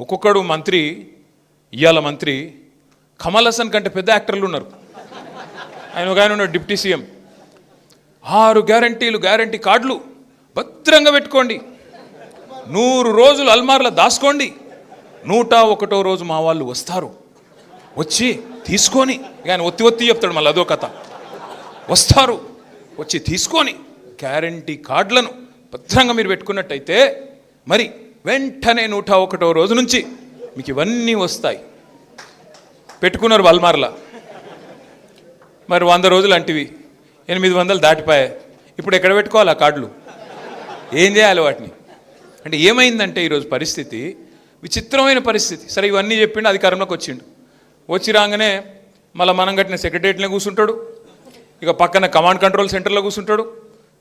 ఒక్కొక్కడు మంత్రి ఇవాళ మంత్రి కమల్ హాసన్ కంటే పెద్ద యాక్టర్లు ఉన్నారు. ఆయన ఒక ఆయన ఉన్నాడు డిప్యూటీ సీఎం. 6 గ్యారంటీ కార్డులు భద్రంగా పెట్టుకోండి, 100 రోజులు అల్మార్లో దాచుకోండి, 101వ రోజు మా వాళ్ళు వస్తారు, వచ్చి తీసుకొని ఆయన ఒత్తి చెప్తాడు. మళ్ళీ అదో కథ. వస్తారు, వచ్చి తీసుకొని గ్యారంటీ కార్డులను భద్రంగా మీరు పెట్టుకున్నట్టయితే మరి వెంటనే 101వ రోజు నుంచి మీకు ఇవన్నీ వస్తాయి. పెట్టుకున్నారు అల్మార్లా. మరి 100 రోజులు అంటివి 800 దాటిపోయాయి. ఇప్పుడు ఎక్కడ పెట్టుకోవాలి ఆ కార్డులు? ఏం చేయాలి వాటిని? అంటే ఏమైందంటే ఈరోజు పరిస్థితి విచిత్రమైన పరిస్థితి. సరే ఇవన్నీ చెప్పిండు, అధికారంలోకి వచ్చిండు. వచ్చి రాగానే మళ్ళీ మనం కట్టిన సెక్రటరియట్నే కూర్చుంటాడు, ఇక పక్కన కమాండ్ కంట్రోల్ సెంటర్లో కూర్చుంటాడు,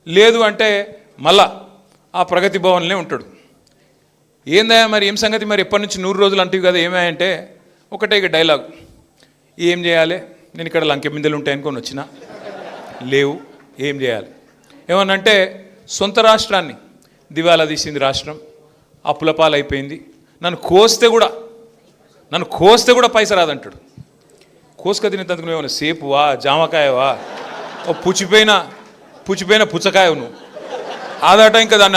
లేదు అంటే మళ్ళా ఆ ప్రగతి భవన్లే ఉంటాడు. ఏందా మరి ఏం సంగతి, మరి ఎప్పటి నుంచి 100 రోజులు అంటివి కదా ఏమాయంటే ఒకటే ఇక డైలాగ్, ఏం చేయాలి, నేను ఇక్కడ లంకె బిందెలు ఉంటాయనుకొని వచ్చినా లేవు, ఏం చేయాలి? ఏమనంటే సొంత రాష్ట్రాన్ని దివాలా తీసింది రాష్ట్రం, అప్పుల పాలైపోయింది, నన్ను కోస్తే కూడా పైస రాదంటాడు. కోసుక తినేందుకు నువ్వేమన్నా సేపువా, జామకాయవా, ఓ పుచ్చిపోయిన పుచ్చకాయ నువ్వు ఆదాట. ఇంకా దాన్ని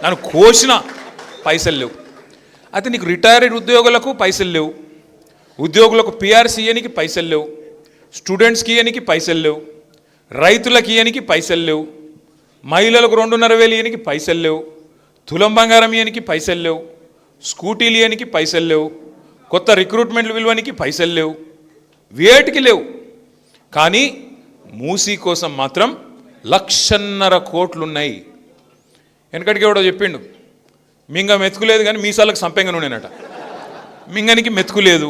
నన్ను కోసిన పైసలు లేవు. అయితే నీకు రిటైర్డ్ ఉద్యోగులకు పైసలు లేవు, ఉద్యోగులకు పిఆర్సీ ఇయ్యనికి పైసలు లేవు, స్టూడెంట్స్కి ఇయ్యనికి పైసలు లేవు, రైతులకు ఇయ్యనికి పైసలు లేవు, మహిళలకు 2,500 ఇయ్యనికి పైసలు లేవు, తులం బంగారం ఇయ్యనికి పైసలు లేవు, స్కూటీలు ఇయ్యనికి పైసలు లేవు, కొత్త రిక్రూట్మెంట్లు విలువనికి పైసలు లేవు, వేటికి లేవు. కానీ మూసీ కోసం మాత్రం 1,50,000 కోట్లు ఉన్నాయి. వెనకటికి ఎవడో చెప్పిండు, మింగ మెతుకులేదు కానీ మీసాలకు సంపెంగ నూనెనట. మింగనికి మెతుకులేదు,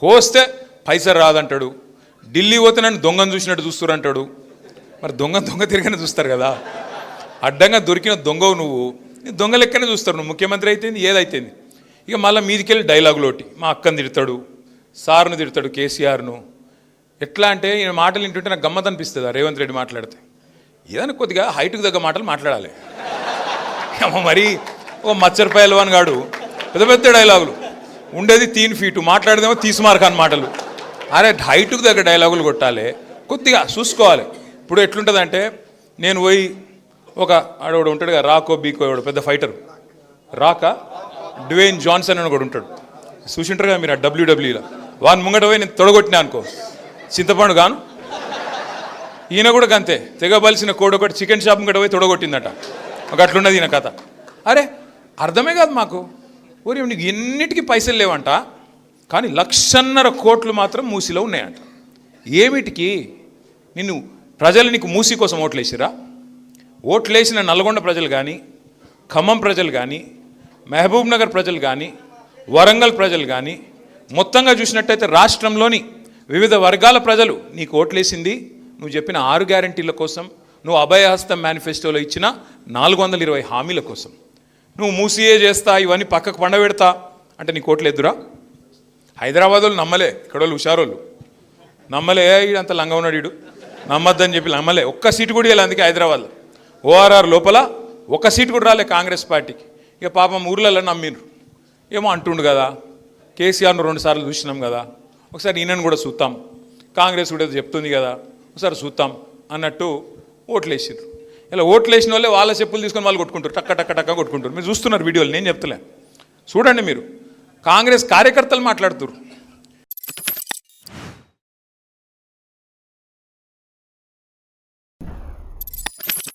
కోస్తే పైసలు రాదంటాడు. ఢిల్లీ పోతే నన్ను దొంగను చూసినట్టు చూస్తారు అంటాడు. మరి దొంగ తిరిగానే చూస్తారు కదా, అడ్డంగా దొరికిన దొంగవు నువ్వు, దొంగ లెక్కనే చూస్తారు. నువ్వు ముఖ్యమంత్రి అయితేంది ఏదైతేంది. ఇక మళ్ళీ మీదికెళ్ళి డైలాగులోటి మా అక్కని తిడతాడు, సార్ను తిడతాడు, కేసీఆర్ను. ఎట్లా అంటే ఈయన మాటలు వింటుంటే నాకు గమ్మత్ అనిపిస్తుంది. రేవంత్ రెడ్డి మాట్లాడితే ఏదైనా కొద్దిగా హైట్కు తగ్గ మాటలు మాట్లాడాలి. మరి ఓ మచ్చర్ పైల్వాన్ గాడు పెద్ద డైలాగులు ఉండేది 3 ఫీటు, మాట్లాడేదేమో 30 మార్కాన్ మాటలు. అరే హైట్కు తగ్గ డైలాగులు కొట్టాలి, కొద్దిగా చూసుకోవాలి. ఇప్పుడు ఎట్లుంటుందంటే నేను పోయి ఒక ఆడవాడు ఉంటాడు కదా, రాకో బీకో వాడు పెద్ద ఫైటర్, డ్వేన్ జాన్సన్ అని కూడా ఉంటాడు, చూసింటారు కదా మీరు ఆ WWEలో. వాని ముంగట పోయి నేను తొడగొట్టినా అనుకో, చింతపండు గాను. ఈయన కూడా గంతే, తెగబలిసిన కోడి ఒకటి చికెన్ షాప్ ముంగట పోయి తొడగొట్టిందట. ఒక అట్లున్నది ఈయన కథ. అరే అర్థమే కాదు మాకు. ఊరి నీకు ఎన్నిటికీ పైసలు లేవంట, కానీ 1,50,000 కోట్లు మాత్రం మూసీలో ఉన్నాయంట. ఏమిటికి? ప్రజలు నీకు మూసీ కోసం ఓట్లేసిరా? ఓట్లేసిన నల్గొండ ప్రజలు కానీ, ఖమ్మం ప్రజలు కానీ, మహబూబ్ నగర్ ప్రజలు కానీ, వరంగల్ ప్రజలు కానీ, మొత్తంగా చూసినట్టయితే రాష్ట్రంలోని వివిధ వర్గాల ప్రజలు నీకు ఓట్లేసింది నువ్వు చెప్పిన 6 గ్యారంటీల కోసం, నువ్వు అభయహస్తం మేనిఫెస్టోలో ఇచ్చిన 420 హామీల కోసం. నువ్వు మూసీయే చేస్తా, ఇవన్నీ పక్కకు పండబెడతా అంటే నీకు ఓట్లేదురా? హైదరాబాద్ వాళ్ళు నమ్మలే, ఇక్కడ వాళ్ళు హుషారోళ్ళు నమ్మలే, ఈడంత లంగా ఉన్నాడు ఈడు, నమ్మద్దని చెప్పి నమ్మలే. ఒక్క సీటు కూడా ఇలా. అందుకే హైదరాబాద్లో ORR లోపల ఒక్క సీటు కూడా రాలే కాంగ్రెస్ పార్టీకి. ఇక పాపం ఊర్లలో నమ్మిండ్రు. ఏమో అంటుండు కదా, కేసీఆర్ను 2 సార్లు చూసినాం కదా, ఒకసారి ఈయనను కూడా చూద్దాం, కాంగ్రెస్ కూడా చెప్తుంది కదా, ఒకసారి చూద్దాం అన్నట్టు ఓట్లేసారు. ఇలా ఓట్లేసిన వాళ్ళే వాళ్ళ చెప్పులు తీసుకొని వాళ్ళు కొట్టుకుంటారు, టక్క కొట్టుకుంటారు. మీరు చూస్తున్నారు వీడియోలు, నేను చెప్తలే, చూడండి మీరు. కాంగ్రెస్ కార్యకర్తలు మాట్లాడుతున్నారు,